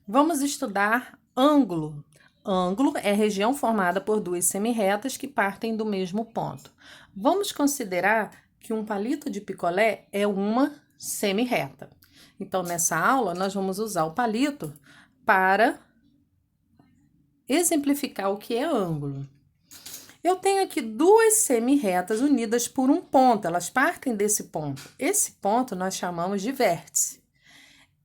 Vamos estudar ângulo. Ângulo é região formada por duas semirretas que partem do mesmo ponto. Vamos considerar que um palito de picolé é uma semirreta. Então, nessa aula, nós vamos usar o palito para exemplificar o que é ângulo. Eu tenho aqui duas semirretas unidas por um ponto, elas partem desse ponto. Esse ponto nós chamamos de vértice.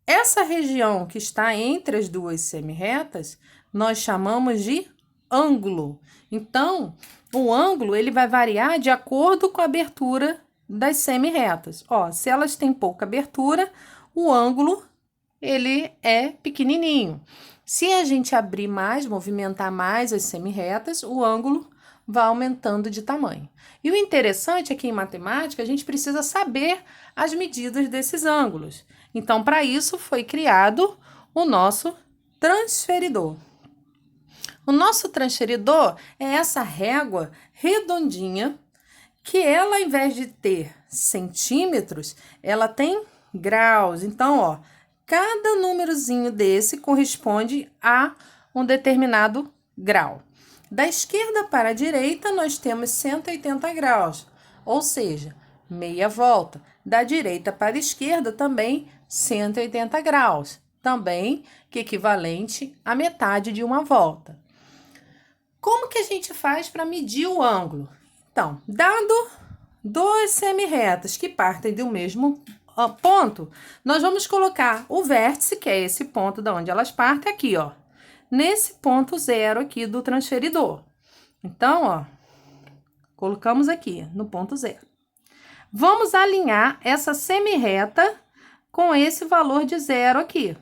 Essa região que está entre as duas semirretas, nós chamamos de ângulo. Então, o ângulo ele vai variar de acordo com a abertura das semirretas. Ó, se elas têm pouca abertura, o ângulo ele é pequenininho. Se a gente abrir mais, movimentar mais as semirretas, o ângulo vai aumentando de tamanho. E o interessante é que em matemática a gente precisa saber as medidas desses ângulos. Então, para isso foi criado o nosso transferidor. O nosso transferidor é essa régua redondinha que ela, ao invés de ter centímetros, ela tem graus. Então, ó, cada númerozinho desse corresponde a um determinado grau. Da esquerda para a direita, nós temos 180 graus, ou seja, meia volta. Da direita para a esquerda, também 180 graus, também que é equivalente à metade de uma volta. Como que a gente faz para medir o ângulo? Então, dado duas semirretas que partem do mesmo ponto, nós vamos colocar o vértice, que é esse ponto da onde elas partem, aqui, ó, nesse ponto zero aqui do transferidor. Então, ó, colocamos aqui no ponto zero. Vamos alinhar essa semirreta com esse valor de zero aqui.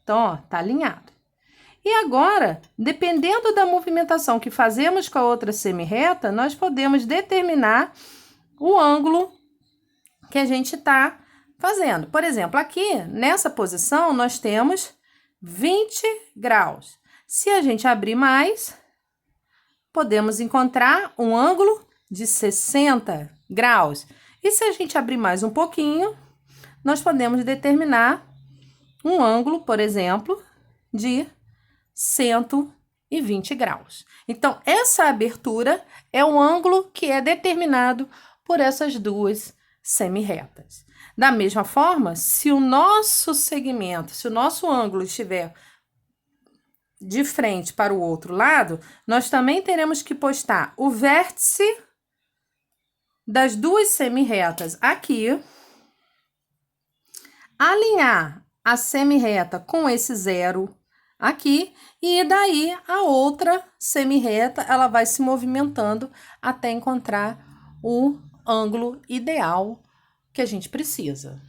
Então, ó, tá alinhado. E agora, dependendo da movimentação que fazemos com a outra semirreta, nós podemos determinar o ângulo que a gente tá fazendo. Por exemplo, aqui, nessa posição, nós temos 20 graus. Se a gente abrir mais, podemos encontrar um ângulo de 60 graus. E se a gente abrir mais um pouquinho, nós podemos determinar um ângulo, por exemplo, de 120 graus. Então, essa abertura é um ângulo que é determinado por essas duas semirretas. Da mesma forma, se o nosso segmento, se o nosso ângulo estiver de frente para o outro lado, nós também teremos que postar o vértice das duas semirretas aqui, alinhar a semirreta com esse zero aqui, e daí a outra semirreta, ela vai se movimentando até encontrar o ângulo ideal que a gente precisa.